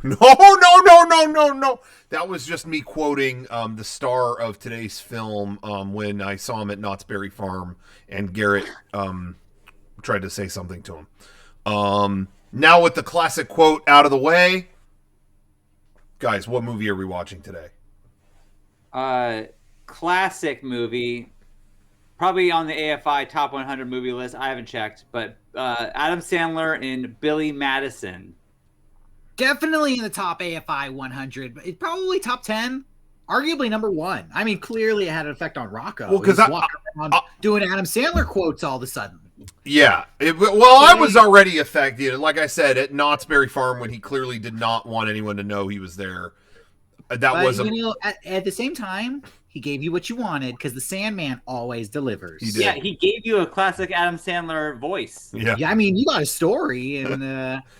No, no, no, no, no, no. That was just me quoting the star of today's film when I saw him at Knott's Berry Farm and Garrett tried to say something to him. Now with the classic quote out of the way, guys, what movie are we watching today? Uh, Classic movie, probably on the AFI top 100 movie list. I haven't checked, but Adam Sandler in Billy Madison. Definitely in the top AFI 100, but it's probably top 10, arguably number one. I mean, clearly it had an effect on Rocco. Well, because He's walking around doing Adam Sandler quotes all of a sudden. Yeah. I was already affected. Like I said, at Knott's Berry Farm when he clearly did not want anyone to know he was there. At the same time, he gave you what you wanted because the Sandman always delivers. He did. Yeah, he gave you a classic Adam Sandler voice. Yeah, I mean, you got a story, and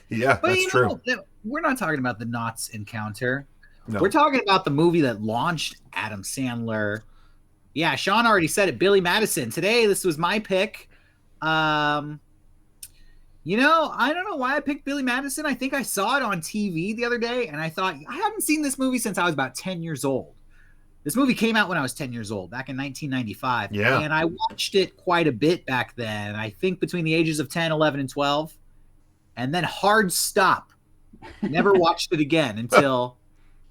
yeah, that's true. We're not talking about the Knott's encounter. No. We're talking about the movie that launched Adam Sandler. Yeah, Shawn already said it. Billy Madison. Today, this was my pick. I don't know why I picked Billy Madison. I think I saw it on TV the other day, and I thought, I haven't seen this movie since I was about 10 years old. This movie came out when I was 10 years old, back in 1995. Yeah. And I watched it quite a bit back then. I think between the ages of 10, 11, and 12. And then hard stop. Never watched it again until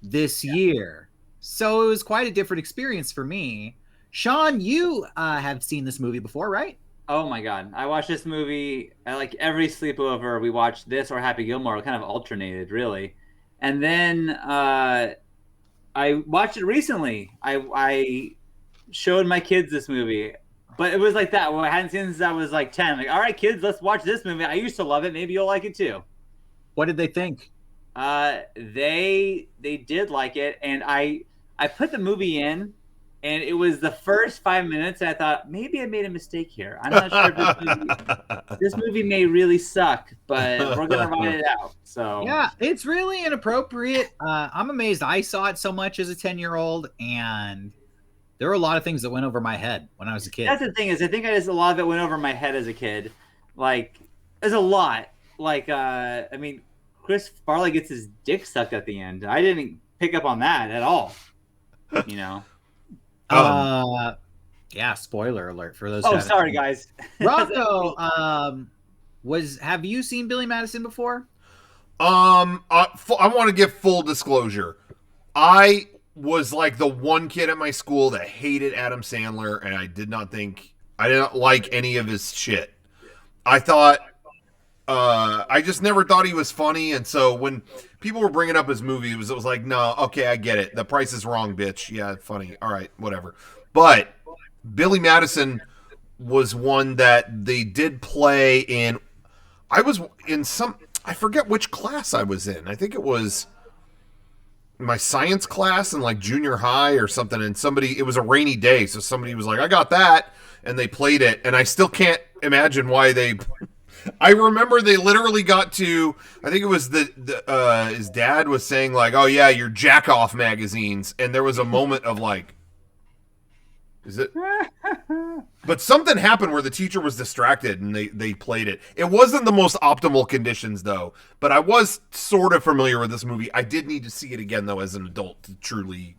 this year. So it was quite a different experience for me. Shawn, you have seen this movie before, right? Oh my god. I watched this movie at like every sleepover. We watched this or Happy Gilmore. It kind of alternated, really. And then I watched it recently. I showed my kids this movie. But it was like that. Well, I hadn't seen it since I was like 10. Like, all right, kids, let's watch this movie. I used to love it. Maybe you'll like it too. What did they think? They did like it, and I put the movie in, and it was the first 5 minutes. And I thought maybe I made a mistake here. I'm not sure if this movie may really suck, but we're gonna ride it out. So yeah, it's really inappropriate. I'm amazed I saw it so much as a 10-year-old, and there were a lot of things that went over my head when I was a kid. That's the thing is, I think a lot of it went over my head as a kid. Like, there's a lot. Like, I mean, Chris Farley gets his dick sucked at the end. I didn't pick up on that at all. You know. Yeah. Spoiler alert for those. Oh, sorry, guys. Rocco, have you seen Billy Madison before? I want to give full disclosure. I was like the one kid at my school that hated Adam Sandler, and I didn't like any of his shit. I thought, I just never thought he was funny, and so when people were bringing up his movie, it was like, no, okay, I get it. The Price is Wrong, bitch. Yeah, funny. All right, whatever. But Billy Madison was one that they did play in. I was in I forget which class I was in. I think it was my science class in like junior high or something, and it was a rainy day, so somebody was like, I got that, and they played it, and I still can't imagine why I remember they literally got to, I think it was his dad was saying like, oh yeah, your jack off magazines, and there was a moment of like, is it? But something happened where the teacher was distracted and they played it. It wasn't the most optimal conditions though, but I was sort of familiar with this movie. I did need to see it again though as an adult to truly,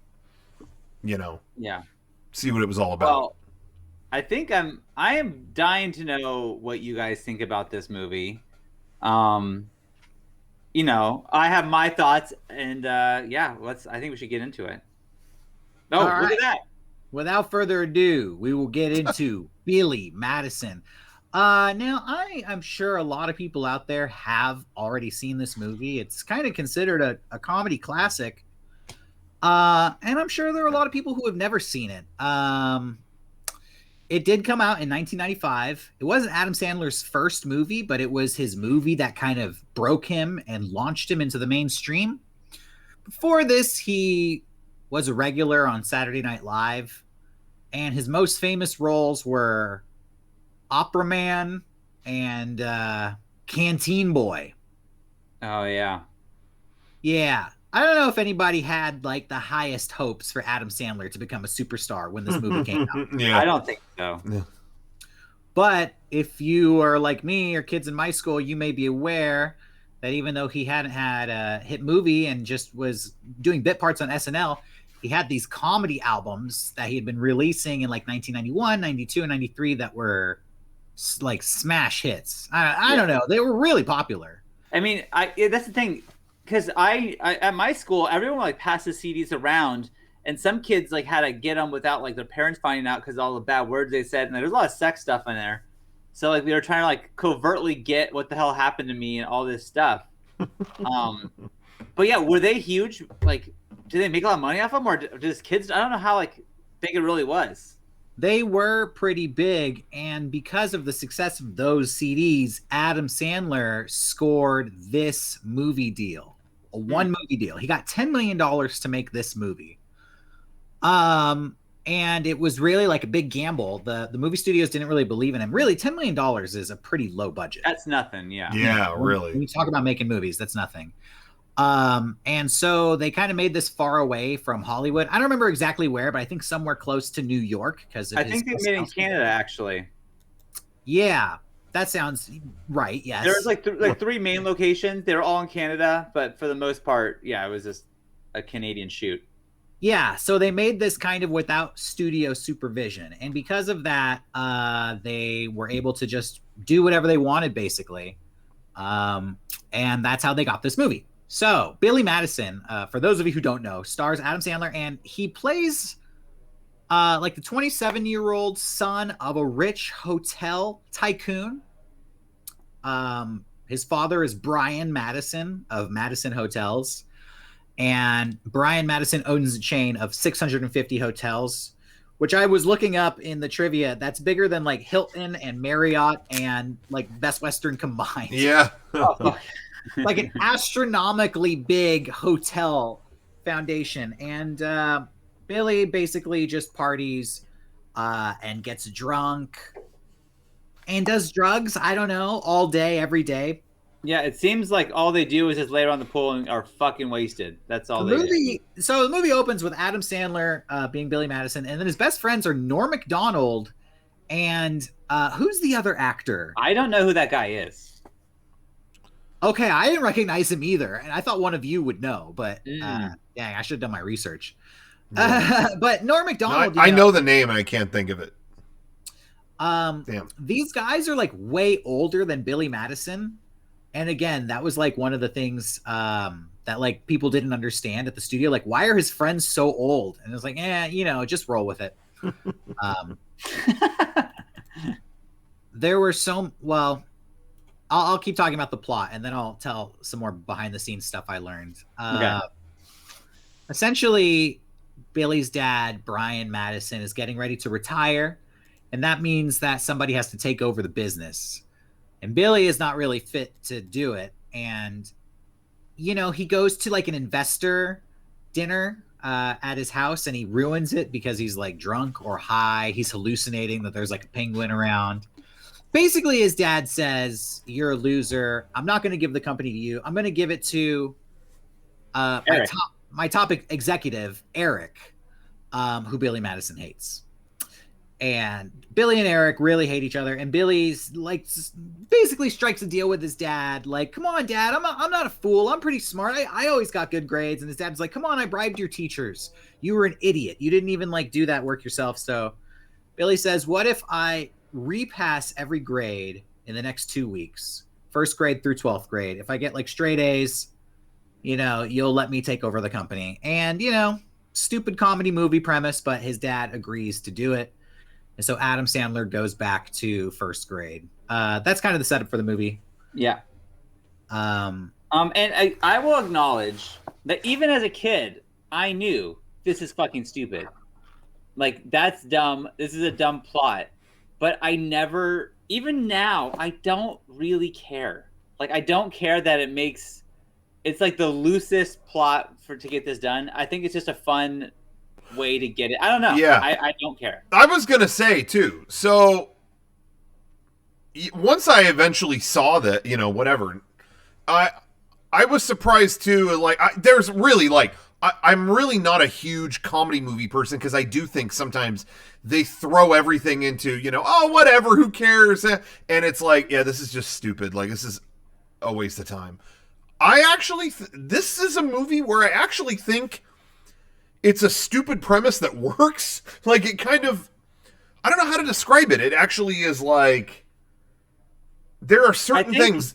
see what it was all about. Well, I think I am dying to know what you guys think about this movie. I have my thoughts, and I think we should get into it. Oh, look at that. Without further ado, we will get into Billy Madison. Now, I'm sure a lot of people out there have already seen this movie. It's kind of considered a comedy classic. And I'm sure there are a lot of people who have never seen it. It did come out in 1995. It wasn't Adam Sandler's first movie, but it was his movie that kind of broke him and launched him into the mainstream. Before this, he was a regular on Saturday Night Live, and his most famous roles were Opera Man and Canteen Boy. Oh, yeah. Yeah. I don't know if anybody had like the highest hopes for Adam Sandler to become a superstar when this movie came out. Yeah. I don't think so. Yeah. But if you are like me or kids in my school, you may be aware that even though he hadn't had a hit movie and just was doing bit parts on SNL, he had these comedy albums that he had been releasing in like 1991, 92, and 93 that were like smash hits. I don't know. They were really popular. I mean, that's the thing, because I at my school, everyone like passes CDs around, and some kids like had to get them without like their parents finding out because all the bad words they said, and there's a lot of sex stuff in there. So like we were trying to like covertly get what the hell happened to me and all this stuff. But yeah, were they huge? Like, did they make a lot of money off them, or just kids? I don't know how like big it really was. They were pretty big, and because of the success of those CDs, Adam Sandler scored this movie deal, a one movie deal. He got $10 million to make this movie. And it was really like a big gamble. The movie studios didn't really believe in him. Really, $10 million is a pretty low budget. That's nothing, yeah. Yeah, really. When you talk about making movies, that's nothing. And so they kind of made this far away from Hollywood. I don't remember exactly where, but I think somewhere close to New York. Because I think they made it in Canada, actually. Yeah, that sounds right. Yes, there's like three main locations. They're all in Canada, but for the most part, yeah, it was just a Canadian shoot. Yeah, so they made this kind of without studio supervision, and because of that, they were able to just do whatever they wanted, basically, and that's how they got this movie. So Billy Madison, for those of you who don't know, stars Adam Sandler, and he plays like the 27-year-old son of a rich hotel tycoon. His father is Brian Madison of Madison Hotels. And Brian Madison owns a chain of 650 hotels, which I was looking up in the trivia. That's bigger than like Hilton and Marriott and like Best Western combined. Yeah. Like an astronomically big hotel foundation. And Billy basically just parties and gets drunk and does drugs, I don't know, all day, every day. Yeah, it seems like all they do is just lay around the pool and are fucking wasted. That's all they do. So the movie opens with Adam Sandler being Billy Madison, and then his best friends are Norm Macdonald and who's the other actor? I don't know who that guy is. Okay, I didn't recognize him either, and I thought one of you would know, but dang, I should have done my research. But Norm Macdonald, I know the name, and I can't think of it. Damn. These guys are like way older than Billy Madison. And again, that was like one of the things that like people didn't understand at the studio. Like, why are his friends so old? And it's like, just roll with it. There were I'll keep talking about the plot, and then I'll tell some more behind the scenes stuff I learned. Okay. Essentially, Billy's dad, Brian Madison, is getting ready to retire, and that means that somebody has to take over the business. And Billy is not really fit to do it. And, he goes to like an investor dinner at his house, and he ruins it because he's like drunk or high. He's hallucinating that there's like a penguin around. Basically, his dad my not going to give the company to you. I'm going to give it to my top executive, Eric, who Billy Madison hates. And Billy and Eric really hate each other. And Billy's like basically strikes a deal with his dad. Like, come on, Dad, I'm not a fool. I'm pretty smart. I always got good grades. And his dad's like, come on, I bribed your teachers. You were an idiot. You didn't even like do that work yourself. So Billy says, what if I repass every grade in the next 2 weeks, 1st grade through 12th grade? If I get like straight A's, you'll let me take over the company. And, stupid comedy movie premise, but his dad agrees to do it. And so Adam Sandler goes back to 1st grade. That's kind of the setup for the movie. Yeah. And I will acknowledge that even as a kid, I knew this is fucking stupid. Like, that's dumb. This is a dumb plot. But I never, even now, I don't really care. Like, I don't care that it's like the loosest plot to get this done. I think it's just a fun way to get it. I don't know. Yeah. I don't care. I was going to say, too. So, once I eventually saw that, whatever, I was surprised, too. Like, there's really, like, I'm really not a huge comedy movie person because I do think sometimes they throw everything into, whatever, who cares? And it's like, yeah, this is just stupid. Like, this is a waste of time. I actually this is a movie where I actually think it's a stupid premise that works. Like it kind of, I don't know how to describe it. It actually is like there are certain things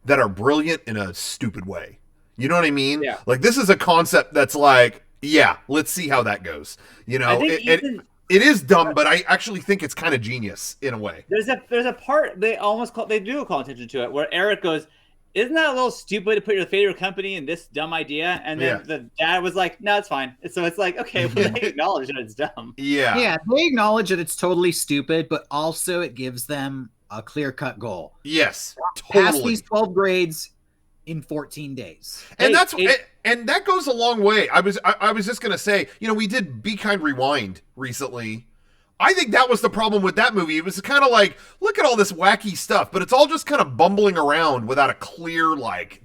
that are brilliant in a stupid way. You know what I mean? Yeah. Like this is a concept that's like, yeah, let's see how that goes. You know, it is dumb, but I actually think it's kind of genius in a way. There's a part they do call attention to it where Eric goes, "Isn't that a little stupid to put your favorite company in this dumb idea?" And then the dad was like, "No, it's fine." So it's like, okay, well, they acknowledge that it's dumb. Yeah. Yeah, they acknowledge that it's totally stupid, but also it gives them a clear-cut goal. Yes, totally. Pass these 12 grades in 14 days. And and that goes a long way. I was just gonna say, you know, we did Be Kind Rewind recently. I think that was the problem with that movie. It was kind of like, look at all this wacky stuff, but it's all just kind of bumbling around without a clear, like,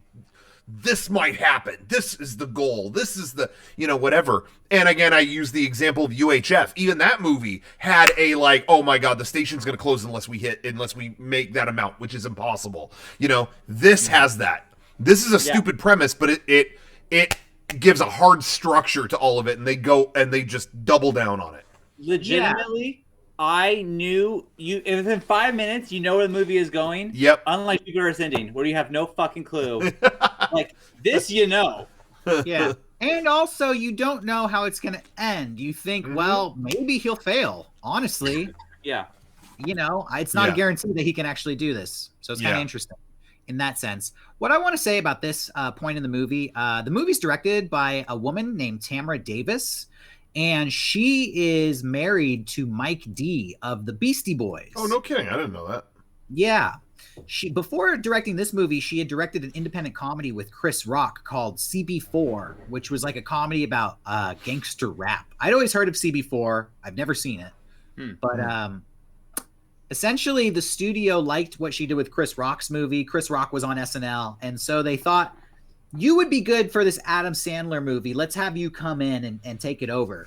this might happen. This is the goal. This is the, you know, whatever. And again, I use the example of UHF. Even that movie had a like, oh my God, the station's going to close unless we make that amount, which is impossible. You know, this has that. This is a stupid premise, but it gives a hard structure to all of it, and they just double down on it. Legitimately, I knew within 5 minutes, you know where the movie is going. Yep. Unlike Jupiter Ascending, where you have no fucking clue. Like this, you know. Yeah. And also, you don't know how it's going to end. You think, well, maybe he'll fail. Honestly. Yeah. You know, it's not a guarantee that he can actually do this. So it's kind of interesting in that sense. What I want to say about this point in the movie's directed by a woman named Tamara Davis. And she is married to Mike D of the Beastie Boys. Oh, no kidding. I didn't know that. Yeah. Before directing this movie, she had directed an independent comedy with Chris Rock called CB4, which was like a comedy about gangster rap. I'd always heard of CB4. I've never seen it. But essentially, the studio liked what she did with Chris Rock's movie. Chris Rock was on SNL. And so they thought, you would be good for this Adam Sandler movie. Let's have you come in and take it over.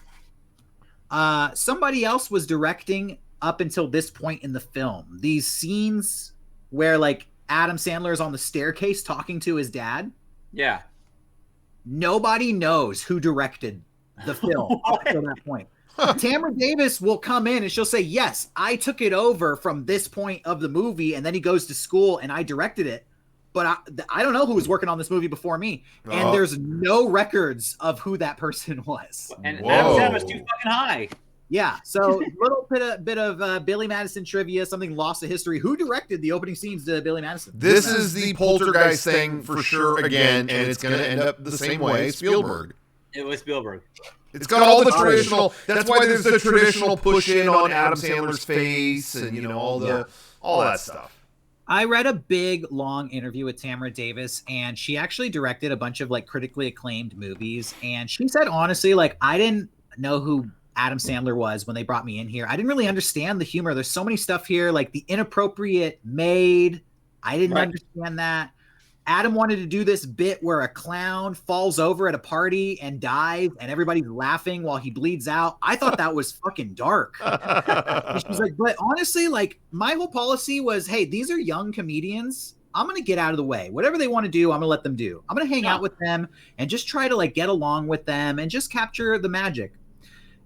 Somebody else was directing up until this point in the film. These scenes where like Adam Sandler is on the staircase talking to his dad. Yeah. Nobody knows who directed the film up until that point. Tamara Davis will come in and she'll say, yes, I took it over from this point of the movie. And then he goes to school and I directed it. But I don't know who was working on this movie before me. And there's no records of who that person was. And Adam Sandler was too fucking high. Yeah. So little bit of Billy Madison trivia, something lost to history. Who directed the opening scenes to Billy Madison? This is the Poltergeist thing for sure again. And it's going to end up the same way. Spielberg. It was Spielberg. It's got all the traditional. That's why there's the traditional push in on Adam Sandler's face and, you know, all that stuff. I read a big, long interview with Tamara Davis, and she actually directed a bunch of like critically acclaimed movies. And she said, honestly, like, I didn't know who Adam Sandler was when they brought me in here. I didn't really understand the humor. There's so many stuff here, like the inappropriate maid. I didn't understand that. Adam wanted to do this bit where a clown falls over at a party and dies and everybody's laughing while he bleeds out. I thought that was fucking dark. And she's like, but honestly, like my whole policy was, hey, these are young comedians. I'm going to get out of the way. Whatever they want to do, I'm going to let them do. I'm going to hang out with them and just try to like get along with them and just capture the magic.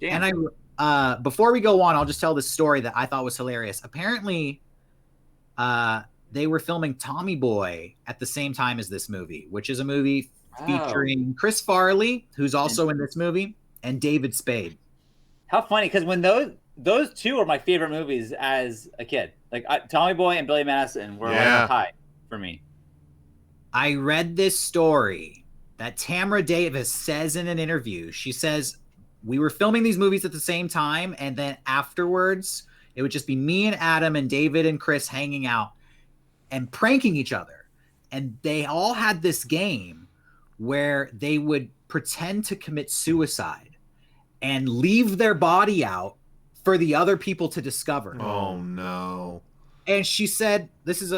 Damn. And before we go on, I'll just tell this story that I thought was hilarious. Apparently, they were filming Tommy Boy at the same time as this movie, which is a movie featuring Chris Farley, who's also in this movie, and David Spade. How funny, because when those two are my favorite movies as a kid. Like Tommy Boy and Billy Madison were like high for me. I read this story that Tamara Davis says in an interview. She says, we were filming these movies at the same time, and then afterwards, it would just be me and Adam and David and Chris hanging out and pranking each other. And they all had this game where they would pretend to commit suicide and leave their body out for the other people to discover. Oh, no. And she said, this is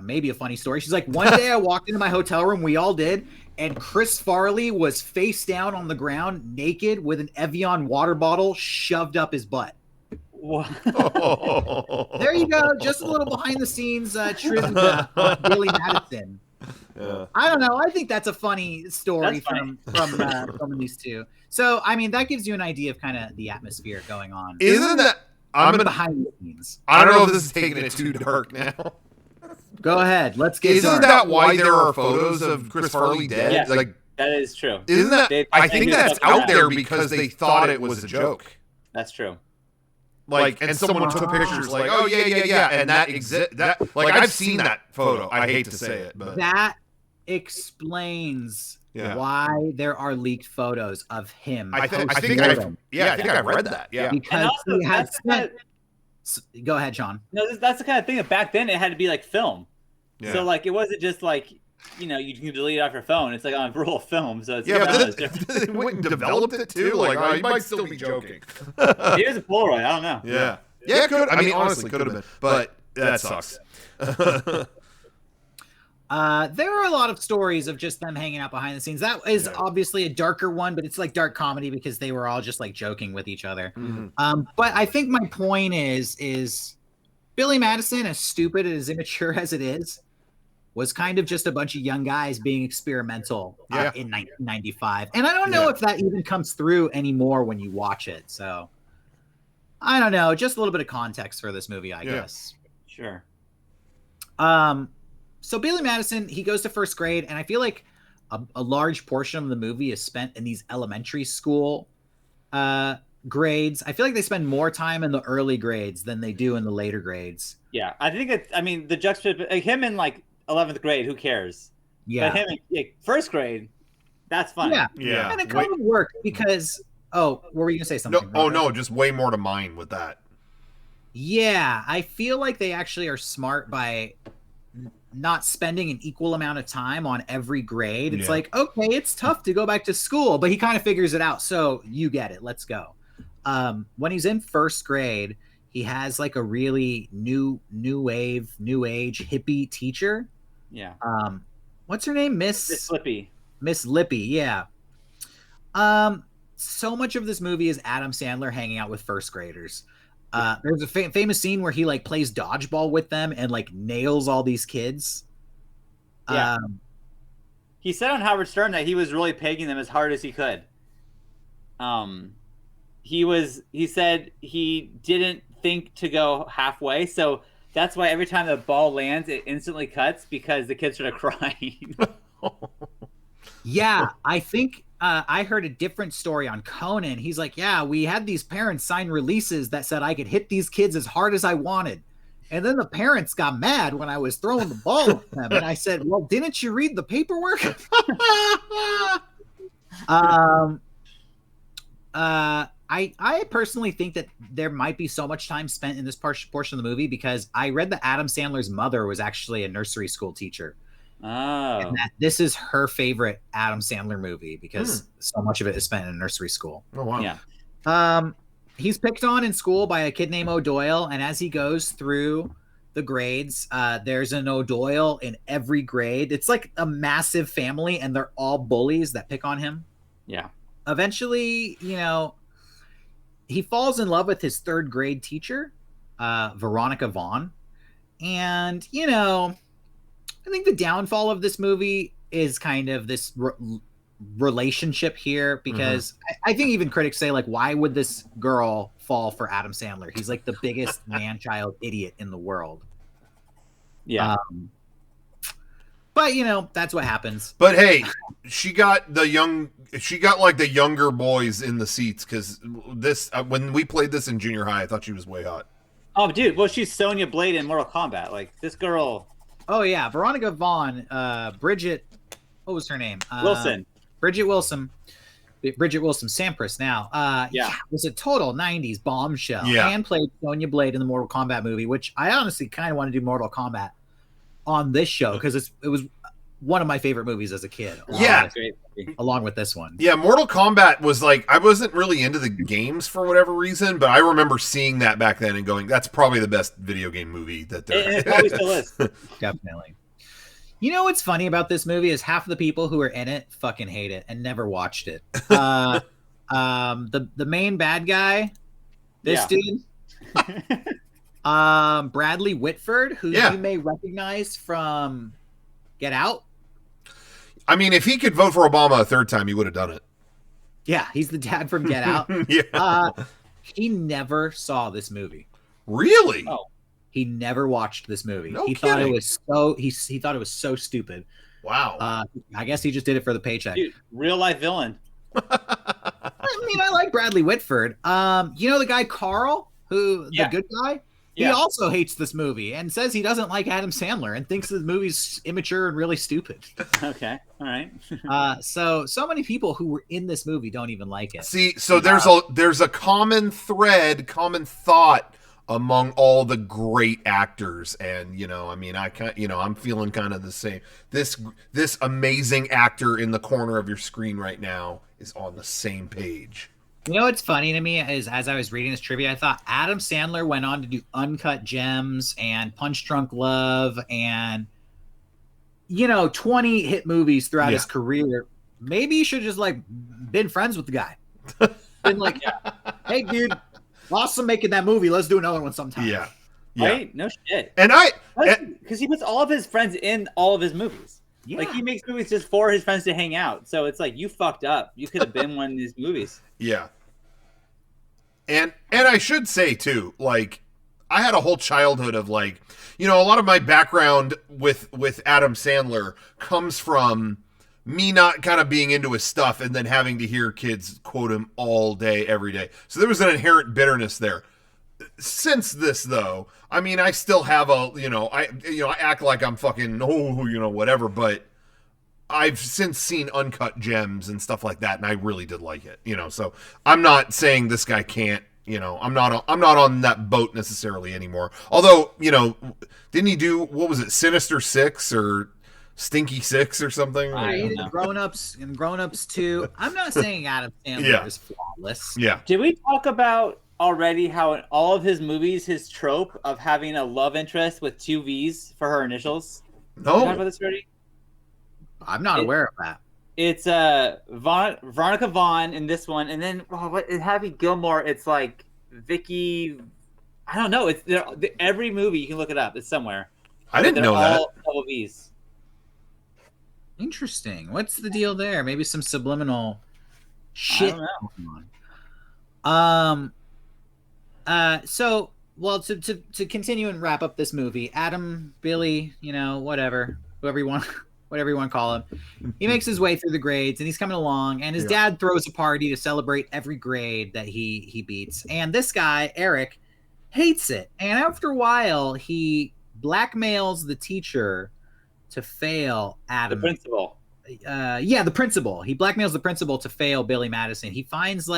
maybe a funny story. She's like, one day I walked into my hotel room, we all did, and Chris Farley was face down on the ground, naked, with an Evian water bottle shoved up his butt. There you go. Just a little behind the scenes trivia on Billy Madison. I don't know. I think that's a funny story That's funny. from these two. So, I mean, that gives you an idea of kind of the atmosphere going on. Isn't that behind the scenes? I don't know if this is taking it too dark now. Go ahead. Let's get Isn't dark. that why there are photos of Chris Farley dead? Yes. Like, That is true. isn't that? I think that's out that. there because they thought it was a joke. That's true. Like, and someone took pictures like, oh yeah, and that like I've seen that photo. I hate to say it, but that explains why there are leaked photos of him. I think I read that. Yeah, because also, he had spent. Go ahead, Sean. No, that's the kind of thing that back then it had to be like film. Yeah. So like it wasn't just like you can delete it off your phone. It's like on roll film. So it's but they went and developed it too. Like, oh, you might still be joking. It was a Polaroid. I don't know. Yeah, it could. I mean, honestly, could have been, but that sucks. There are a lot of stories of just them hanging out behind the scenes. That is obviously a darker one, but it's like dark comedy because they were all just like joking with each other. Mm-hmm. But I think my point is Billy Madison, as stupid and as immature as it is, was kind of just a bunch of young guys being experimental in 1995. And I don't know if that even comes through anymore when you watch it. So I don't know. Just a little bit of context for this movie, I guess. Sure. So Billy Madison, he goes to first grade, and I feel like a large portion of the movie is spent in these elementary school grades. I feel like they spend more time in the early grades than they do in the later grades. Yeah, I think it's. I mean, the juxtaposition, like him in like 11th grade, who cares? Yeah. But him in like, first grade, that's funny. Yeah. And it kind of worked because. Oh, were you gonna say something? No, just way more to mine with that. Yeah, I feel like they actually are smart by not spending an equal amount of time on every grade. It's like, okay, it's tough to go back to school, but he kind of figures it out. So you get it. Let's go. When he's in first grade, he has like a really new age hippie teacher. Yeah. What's her name? Miss Lippy. Miss Lippy. Yeah. So much of this movie is Adam Sandler hanging out with first graders. There's a famous scene where he like plays dodgeball with them and like nails all these kids. Yeah. He said on Howard Stern that he was really pegging them as hard as he could. He said he didn't think to go halfway, so that's why every time the ball lands, it instantly cuts because the kids started crying. Yeah, I think I heard a different story on Conan. He's like, yeah, we had these parents sign releases that said I could hit these kids as hard as I wanted. And then the parents got mad when I was throwing the ball at them. And I said, well, didn't you read the paperwork? I personally think that there might be so much time spent in this portion of the movie because I read that Adam Sandler's mother was actually a nursery school teacher. Oh. And that this is her favorite Adam Sandler movie because so much of it is spent in a nursery school. Oh, wow. Yeah. He's picked on in school by a kid named O'Doyle, and as he goes through the grades, there's an O'Doyle in every grade. It's like a massive family, and they're all bullies that pick on him. Yeah. Eventually, he falls in love with his third grade teacher, Veronica Vaughn. And, I think the downfall of this movie is kind of this relationship here because I think even critics say, like, why would this girl fall for Adam Sandler? He's like the biggest man-child idiot in the world. Yeah. But, that's what happens. But hey, she got like the younger boys in the seats because this when we played this in junior high, I thought she was way hot. Oh, dude. Well, she's Sonya Blade in Mortal Kombat. Like, this girl. Oh, yeah. Veronica Vaughn, Bridget, what was her name? Wilson. Bridget Wilson Sampras now. Yeah. Was a total 90s bombshell. Yeah. And played Sonya Blade in the Mortal Kombat movie, which I honestly kind of want to do Mortal Kombat on this show because it was one of my favorite movies as a kid. Along with this one. Yeah, Mortal Kombat was like, I wasn't really into the games for whatever reason, but I remember seeing that back then and going, that's probably the best video game movie that there is. It probably still is. Definitely. What's funny about this movie is half of the people who are in it fucking hate it and never watched it. The main bad guy, this dude, Bradley Whitford, who you may recognize from Get Out. I mean, if he could vote for Obama a third time, he would have done it. Yeah, he's the dad from Get Out. Yeah. He never saw this movie. Really? Oh. He never watched this movie. No he kidding. thought it was so he thought it was so stupid. Wow. I guess he just did it for the paycheck. Dude, real life villain. I mean, I like Bradley Whitford. You know the guy Carl, the good guy? He also hates this movie and says he doesn't like Adam Sandler and thinks the movie's immature and really stupid. Okay, all right. So many people who were in this movie don't even like it. See, so there's a common thread, common thought among all the great actors, and I mean, I'm feeling kind of the same. This amazing actor in the corner of your screen right now is on the same page. You know what's funny to me is as I was reading this trivia, I thought Adam Sandler went on to do Uncut Gems and Punch Drunk Love and 20 hit movies throughout his career. Maybe you should just been friends with the guy. Been like, hey dude, awesome making that movie. Let's do another one sometime. Yeah. Right? No shit. And because he puts all of his friends in all of his movies. Yeah. Like he makes movies just for his friends to hang out. So it's like you fucked up. You could have been one of these movies. Yeah. And I should say too, I had a whole childhood of a lot of my background with Adam Sandler comes from me not kind of being into his stuff and then having to hear kids quote him all day, every day. So there was an inherent bitterness there. Since this though, I mean, I still have I act like I'm fucking whatever, but I've since seen Uncut Gems and stuff like that, and I really did like it. So I'm not saying this guy can't. I'm not on that boat necessarily anymore. Although, didn't he do what was it, Sinister Six or Stinky Six or something? I did Grown Ups and Grown Ups 2. I'm not saying Adam Sandler is flawless. Yeah. Did we talk about already how in all of his movies, his trope of having a love interest with 2 V's for her initials? No. Did we talk about this already? I'm not aware of that. It's Veronica Vaughn in this one, and then in Happy Gilmore, it's like Vicky. I don't know. It's every movie you can look it up. It's somewhere. I didn't know that. All double V's. Interesting. What's the deal there? Maybe some subliminal shit. I don't know. To continue and wrap up this movie, Adam, Billy, whatever you want to call him, he makes his way through the grades and he's coming along, and his dad throws a party to celebrate every grade that he beats. And this guy, Eric, hates it. And after a while, he blackmails the teacher to fail Adam. The principal. The principal. He blackmails the principal to fail Billy Madison. He finds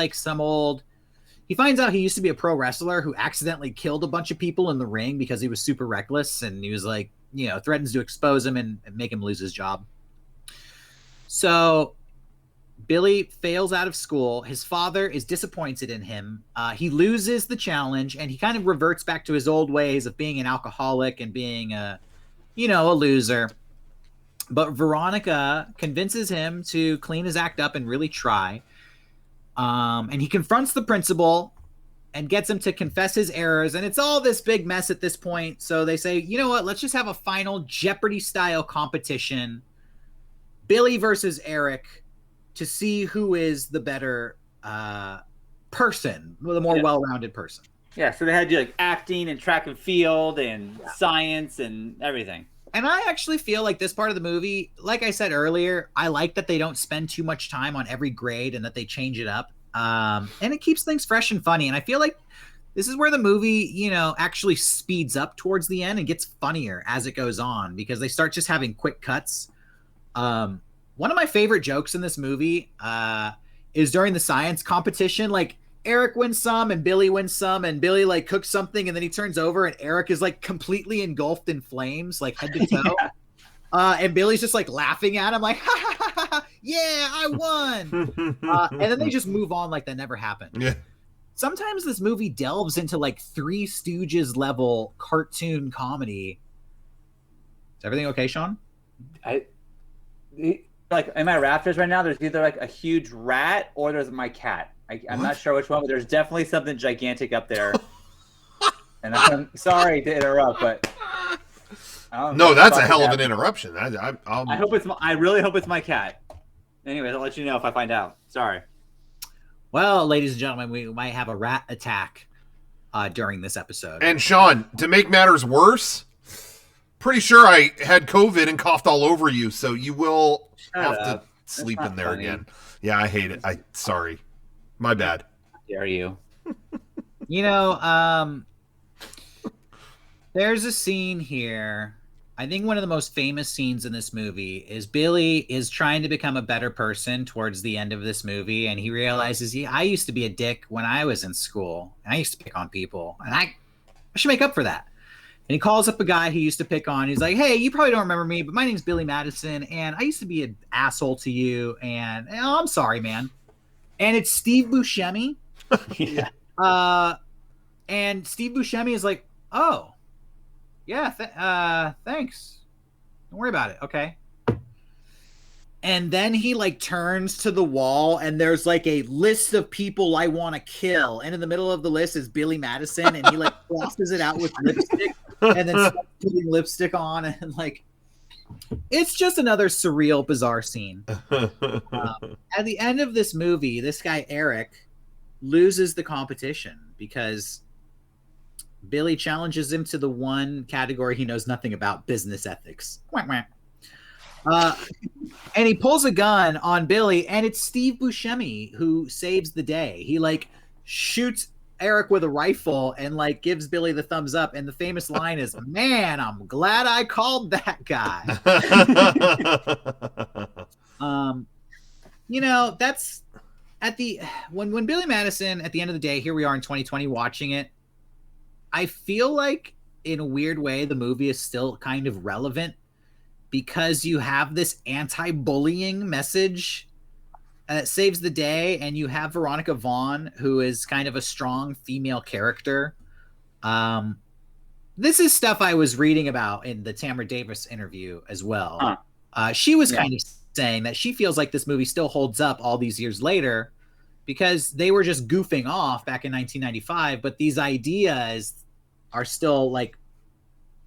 he finds out he used to be a pro wrestler who accidentally killed a bunch of people in the ring because he was super reckless, and he was threatens to expose him and make him lose his job. So Billy fails out of school. His father is disappointed in him. He loses the challenge, and he kind of reverts back to his old ways of being an alcoholic and being a loser. But Veronica convinces him to clean his act up and really try. And he confronts the principal and gets him to confess his errors. And it's all this big mess at this point. So they say, you know what? Let's just have a final Jeopardy-style competition. Billy versus Eric, to see who is the better person, the more well-rounded person. Yeah, so they had to do acting and track and field and science and everything. And I actually feel like this part of the movie, like I said earlier, I like that they don't spend too much time on every grade and that they change it up. And it keeps things fresh and funny. And I feel like this is where the movie, actually speeds up towards the end and gets funnier as it goes on, because they start just having quick cuts. One of my favorite jokes in this movie is during the science competition. Eric wins some and Billy wins some, and Billy cooks something and then he turns over and Eric is completely engulfed in flames, head to toe. And Billy's just laughing at him ha, ha, ha, ha, yeah, I won. And then they just move on like that never happened. Yeah. Sometimes this movie delves into Three Stooges level cartoon comedy. Is everything okay, Sean? In my rafters right now, there's either a huge rat or there's my cat. I'm not sure which one, but there's definitely something gigantic up there. And I'm sorry to interrupt, but No, that's a hell of an interruption. I really hope it's my cat. Anyways, I'll let you know if I find out. Sorry. Well, ladies and gentlemen, we might have a rat attack during this episode. And Shawn, to make matters worse, pretty sure I had COVID and coughed all over you, so you will have to sleep in there funny. Again. Yeah, I hate it. Sorry. My bad. How dare you? You know, there's a scene here. I think one of the most famous scenes in this movie is Billy is trying to become a better person towards the end of this movie, and he realizes, I used to be a dick when I was in school, and I used to pick on people, and I should make up for that. And he calls up a guy he used to pick on. He's like, hey, you probably don't remember me, but my name's Billy Madison, and I used to be an asshole to you, and I'm sorry, man. And it's Steve Buscemi. Yeah. And Steve Buscemi is like, oh, yeah, thanks. Don't worry about it. Okay. And then he like turns to the wall and there's like a list of people I want to kill. And in the middle of the list is Billy Madison, and he like crosses it out with lipstick and then starts putting lipstick on, and like, it's just another surreal, bizarre scene. At the end of this movie, this guy, Eric, loses the competition because Billy challenges him to the one category he knows nothing about: business ethics. And he pulls a gun on Billy, and it's Steve Buscemi who saves the day. He like shoots Eric with a rifle and like gives Billy the thumbs up. And the famous line is, "Man, I'm glad I called that guy." You know, that's when Billy Madison, at the end of the day, here we are in 2020 watching it. I feel like in a weird way, the movie is still kind of relevant because you have this anti-bullying message that saves the day, and you have Veronica Vaughn, who is kind of a strong female character. This is stuff I was reading about in the Tamara Davis interview as well. She was kind of saying that she feels like this movie still holds up all these years later because they were just goofing off back in 1995, but these ideas are still like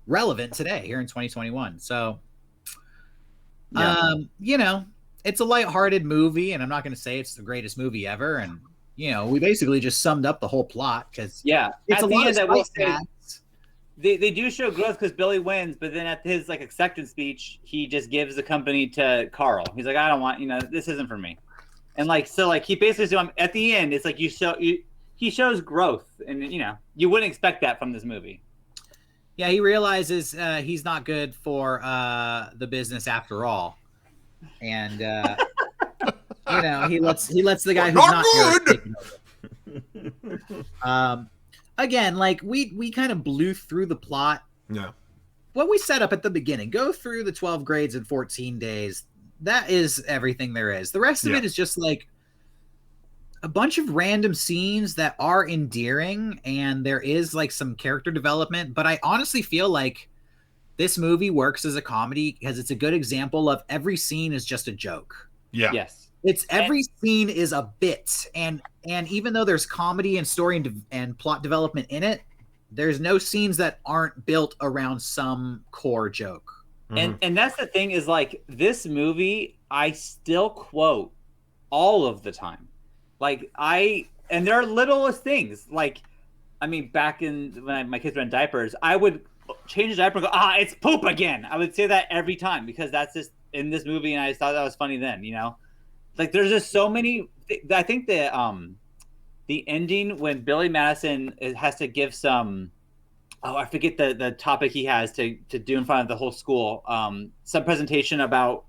relevant today here in 2021. So, you know, it's a lighthearted movie, and I'm not going to say it's the greatest movie ever. And, you know, we basically just summed up the whole plot because it's a lot of stats. They do show growth because Billy wins, but then at his like acceptance speech, he just gives the company to Carl. He's like, I don't want, this isn't for me. And like, so like he basically said, at the end, it's like he shows growth, and you wouldn't expect that from this movie. Yeah, he realizes he's not good for the business after all, and he lets the guy who's not good. Again, like we kind of blew through the plot. Yeah. What we set up at the beginning, go through the 12 grades in 14 days. That is everything there is. The rest of it is just like a bunch of random scenes that are endearing, and there is like some character development. But I honestly feel like this movie works as a comedy because it's a good example of every scene is just a joke. Yeah. Yes. It's every scene is a bit, and even though there's comedy and story and plot development in it, there's no scenes that aren't built around some core joke. And that's the thing is like this movie, I still quote all of the time. Like and there are littlest things. Like, I mean, back when my kids were in diapers, I would change the diaper and go, it's poop again. I would say that every time because that's just in this movie, and I thought that was funny then, Like there's just so many. I think the ending when Billy Madison has to give some. Oh, I forget the topic he has to do in front of the whole school. Some presentation about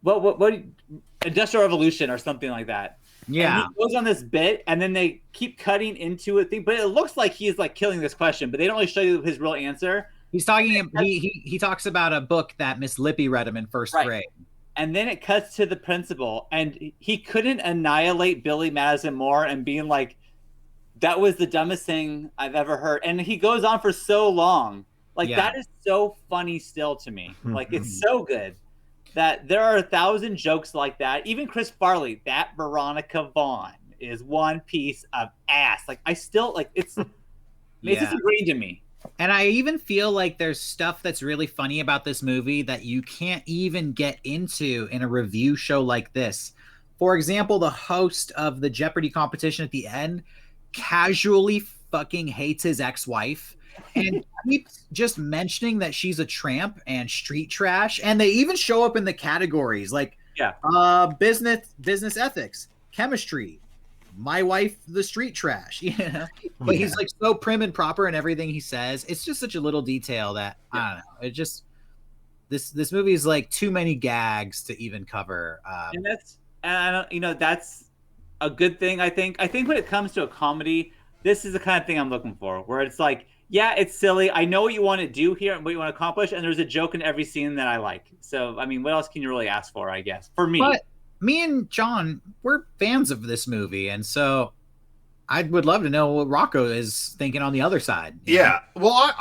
what Industrial Revolution or something like that. Yeah, and he goes on this bit, and then they keep cutting into a thing, but it looks like he's like killing this question, but they don't really show you his real answer. He's talking. He talks about a book that Miss Lippy read him in first grade. And then it cuts to the principal, and he couldn't annihilate Billy Madison more and being like, that was the dumbest thing I've ever heard. And he goes on for so long. Like, that is so funny still to me. Like, it's so good that there are 1,000 jokes like that. Even Chris Farley, that Veronica Vaughn is one piece of ass. Like, I still, like, it's disagreeing to me. And I even feel like there's stuff that's really funny about this movie that you can't even get into in a review show like this. For example, the host of the Jeopardy competition at the end casually fucking hates his ex-wife and keeps just mentioning that she's a tramp and street trash. And they even show up in the categories like business ethics, chemistry, my wife, the street trash, but he's like so prim and proper in everything he says. It's just such a little detail that I don't know. It just, this movie is like too many gags to even cover. And that's a good thing. I think when it comes to a comedy, this is the kind of thing I'm looking for, where it's like, yeah, it's silly. I know what you want to do here and what you want to accomplish, and there's a joke in every scene that I like. So, I mean, what else can you really ask for, I guess, for me? But me and John, we're fans of this movie, and so I would love to know what Rocco is thinking on the other side. Yeah. Well,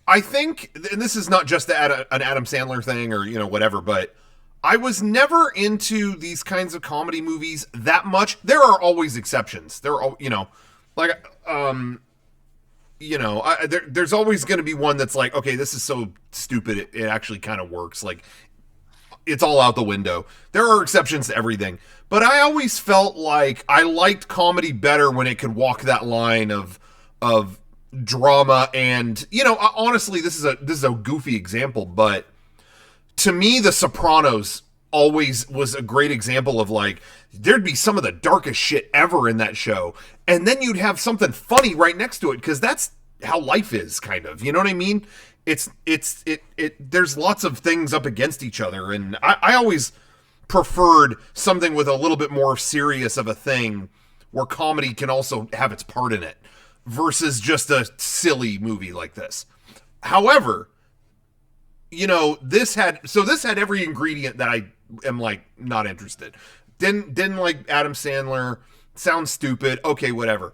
I think, and this is not just an Adam Sandler thing or, whatever, but I was never into these kinds of comedy movies that much. There are always exceptions. There are, there's always going to be one that's like, okay, this is so stupid, it actually kind of works. Like, it's all out the window. There are exceptions to everything. But I always felt like I liked comedy better when it could walk that line of drama and, honestly, this is a goofy example, but to me, The Sopranos always was a great example of like, there'd be some of the darkest shit ever in that show. And then you'd have something funny right next to it, because that's how life is, kind of. You know what I mean? There's lots of things up against each other, and I always preferred something with a little bit more serious of a thing where comedy can also have its part in it versus just a silly movie like this. However, this had every ingredient that I am like not interested. Didn't like Adam Sandler, sounds stupid, okay, whatever.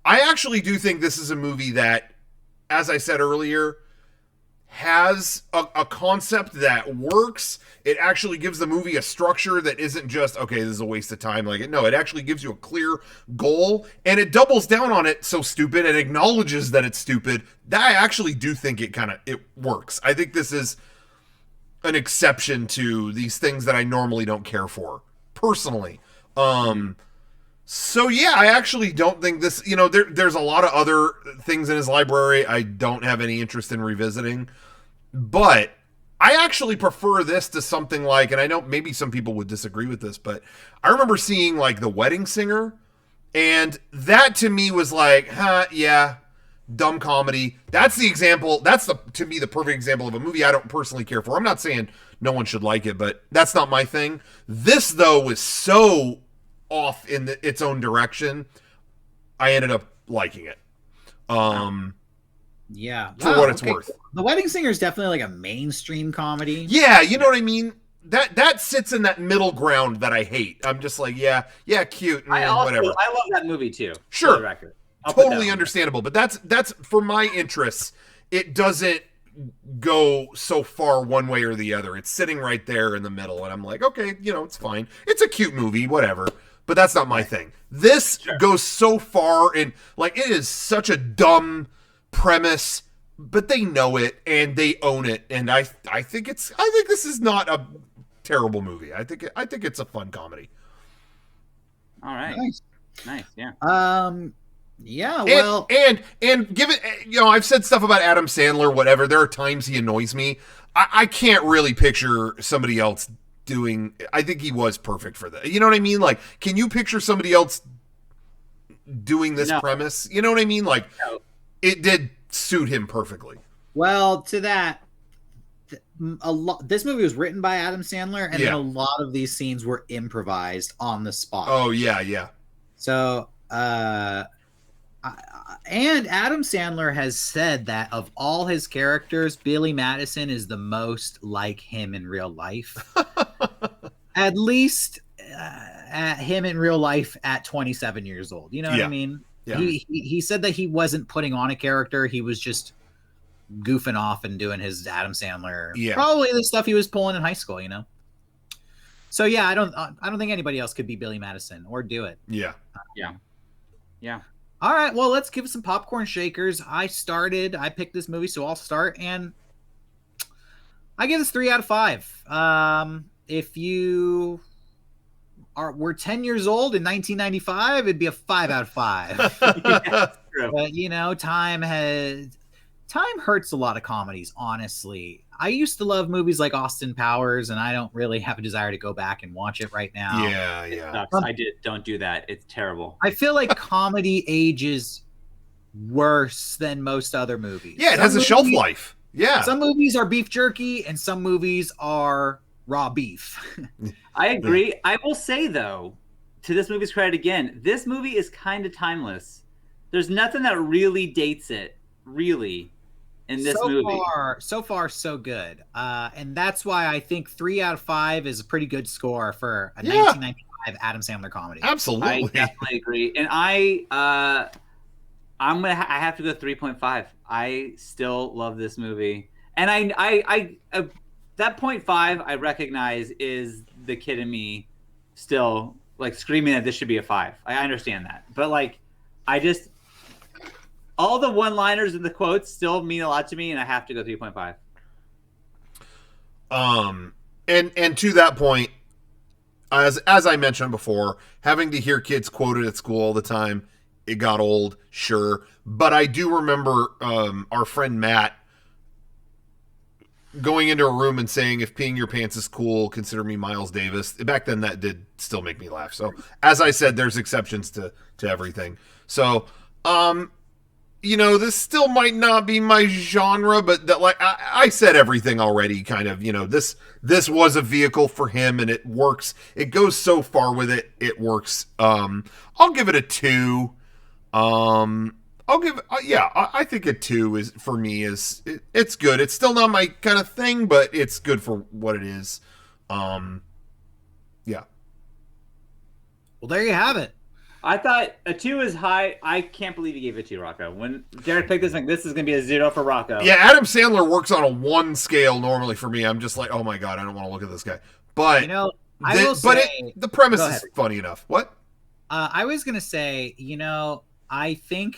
I actually do think this is a movie that, as I said earlier, has a concept that works. It actually gives the movie a structure that isn't just, okay, this is a waste of time. Like, no, it actually gives you a clear goal, and it doubles down on it so stupid and acknowledges that it's stupid. That I actually do think it works. I think this is an exception to these things that I normally don't care for, personally. So yeah, I actually don't think this, there's a lot of other things in his library I don't have any interest in revisiting, but I actually prefer this to something like, and I know maybe some people would disagree with this, but I remember seeing like The Wedding Singer, and that to me was like, yeah, dumb comedy. That's the example. That's to me the perfect example of a movie I don't personally care for. I'm not saying no one should like it, but that's not my thing. This though was so off in its own direction, I ended up liking it. Yeah, for what it's worth. The Wedding Singer is definitely like a mainstream comedy. Yeah, you know what I mean. That sits in that middle ground that I hate. I'm just like, yeah, cute, whatever. I love that movie too. Sure, for the record. Totally understandable. But that's for my interests. It doesn't go so far one way or the other. It's sitting right there in the middle, and I'm like, okay, it's fine. It's a cute movie, whatever. But that's not my thing. This goes so far, and like, it is such a dumb premise, but they know it and they own it. And I think this is not a terrible movie. I think it's a fun comedy. All right, nice, yeah. Yeah, well, and given I've said stuff about Adam Sandler, whatever. There are times he annoys me. I can't really picture somebody else doing. I think he was perfect for that. You know what I mean? Like, can you picture somebody else doing this premise? You know what I mean? Like, it did suit him perfectly. Well, to that, this movie was written by Adam Sandler, and then a lot of these scenes were improvised on the spot. Oh yeah. So, and Adam Sandler has said that of all his characters, Billy Madison is the most like him in real life. At least at him in real life at 27 years old. You know what I mean? Yeah. He said that he wasn't putting on a character. He was just goofing off and doing his Adam Sandler. Yeah. Probably the stuff he was pulling in high school, So yeah, I don't think anybody else could be Billy Madison or do it. Yeah. Yeah. All right, well, let's give it some popcorn shakers. I picked this movie, so I'll start, and I give this 3 out of 5. If you were 10 years old in 1995, it'd be a 5 out of 5. Yeah, true. But time hurts a lot of comedies, honestly. I used to love movies like Austin Powers, and I don't really have a desire to go back and watch it right now. Yeah. Don't do that. It's terrible. I feel like comedy ages worse than most other movies. Yeah, it has a shelf life. Yeah. Some movies are beef jerky, and some movies are raw beef. I agree. I will say, though, to this movie's credit again, this movie is kind of timeless. There's nothing that really dates it, really, in this movie. So far, so good. And that's why I think 3 out of 5 is a pretty good score for a 1995 Adam Sandler comedy. Absolutely. I definitely agree. And I have to go 3.5. I still love this movie. And I that 0.5 I recognize is the kid in me still like screaming that this should be a 5. I understand that. But like all the one-liners and the quotes still mean a lot to me, and I have to go 3.5. And to that point, as I mentioned before, having to hear kids quoted at school all the time, it got old, sure. But I do remember our friend Matt going into a room and saying, if peeing your pants is cool, consider me Miles Davis. Back then, that did still make me laugh. So, as I said, there's exceptions to everything. So, this still might not be my genre, but that, like I said everything already, kind of, this was a vehicle for him, and it works. It goes so far with it. It works. I'll give it a 2. I'll give it, I think a 2 is, for me, it's good. It's still not my kind of thing, but it's good for what it is. Yeah. Well, there you have it. I thought a 2 is high. I can't believe you gave it to Rocco. When Derek picked this, like, this is going to be a 0 for Rocco. Yeah, Adam Sandler works on a 1 scale normally for me. I'm just like, oh my God, I don't want to look at this guy. But, the premise is funny enough. What? I was going to say, I think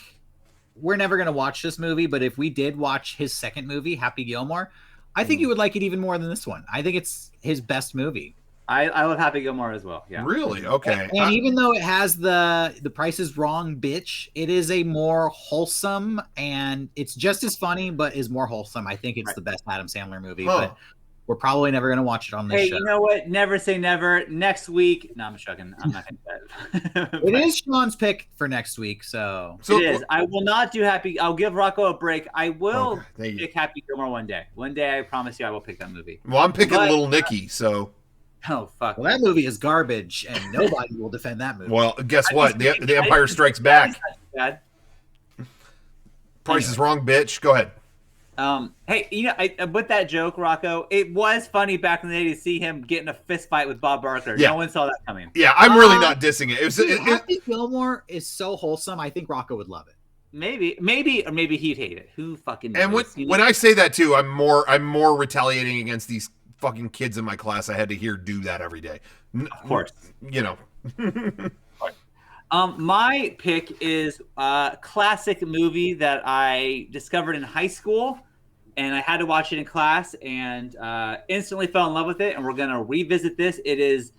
we're never going to watch this movie, but if we did watch his second movie, Happy Gilmore, I think you would like it even more than this one. I think it's his best movie. I love Happy Gilmore as well. Yeah. Really? Okay. And even though it has the Price is Wrong bitch, it is a more wholesome, and it's just as funny, but is more wholesome. I think it's the best Adam Sandler movie, but we're probably never going to watch it on this show. Hey, you know what? Never say never. Next week. No, I'm joking. I'm not going to do that. It is Sean's pick for next week, so. It is. I will not do Happy. I'll give Rocco a break. I will pick Happy Gilmore one day. One day, I promise you, I will pick that movie. Well, I'm picking Little Nicky, so. Oh, fuck. Well, that movie is garbage, and nobody will defend that movie. Well, guess what? The Empire Strikes Back. Price is Wrong, bitch. Go ahead. Hey, with that joke, Rocco, it was funny back in the day to see him get in a fist fight with Bob Barker. Yeah. No one saw that coming. Yeah, I'm really not dissing it. Happy Gilmore is so wholesome. I think Rocco would love it. Maybe, or maybe he'd hate it. Who fucking knows? And when I say that too, I'm more retaliating against these fucking kids in my class I had to hear do that every day. Of course. My pick is a classic movie that I discovered in high school, and I had to watch it in class, and instantly fell in love with it, and we're going to revisit this. It is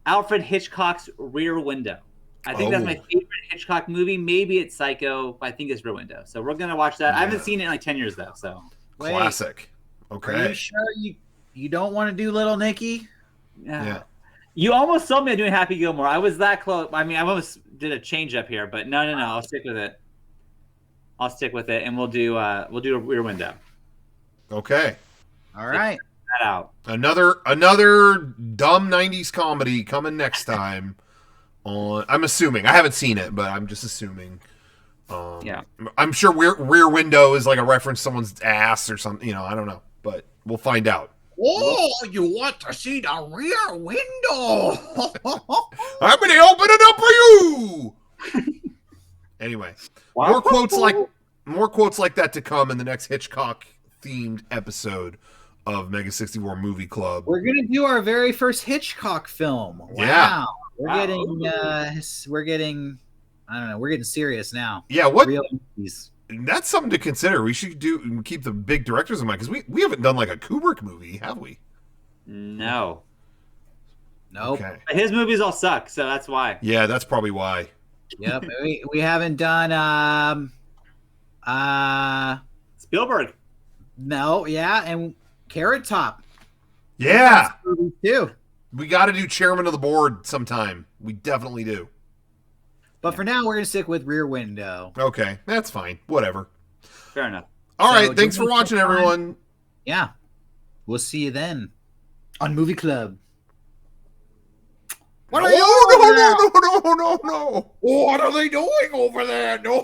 Alfred Hitchcock's Rear Window. I think that's my favorite Hitchcock movie. Maybe it's Psycho, but I think it's Rear Window. So we're going to watch that. Yeah. I haven't seen it in like 10 years, though. So classic. Okay. Are you sure you don't want to do Little Nicky? Yeah. You almost sold me on doing Happy Gilmore. I was that close. I mean, I almost did a change up here, but no. I'll stick with it. And we'll do a Rear Window. Okay. All right. That out. Another dumb 90s comedy coming next time. I'm assuming. I haven't seen it, but I'm just assuming. Yeah. I'm sure Rear Window is like a reference to someone's ass or something. I don't know, but we'll find out. Oh, you want to see the rear window? I'm going to open it up for you. Anyway, more quotes like that to come in the next Hitchcock themed episode of Mega64 Movie Club. We're going to do our very first Hitchcock film. Wow. Yeah. We're getting I don't know. We're getting serious now. Yeah, what? Real movies. That's something to consider. We should keep the big directors in mind because we haven't done like a Kubrick movie, have we? No. Nope. Okay. But his movies all suck, so that's why. Yeah, that's probably why. Yep. we haven't done Spielberg. no, yeah, and Carrot Top. Yeah, Movies too. we got to do Chairman of the Board sometime. We definitely do. But for now, we're gonna stick with Rear Window. Okay, that's fine. Whatever. Fair enough. All So, right, do thanks we for watching, click on- everyone. Yeah, we'll see you then on Movie Club. What are you doing over there? No. What are they doing over there? No.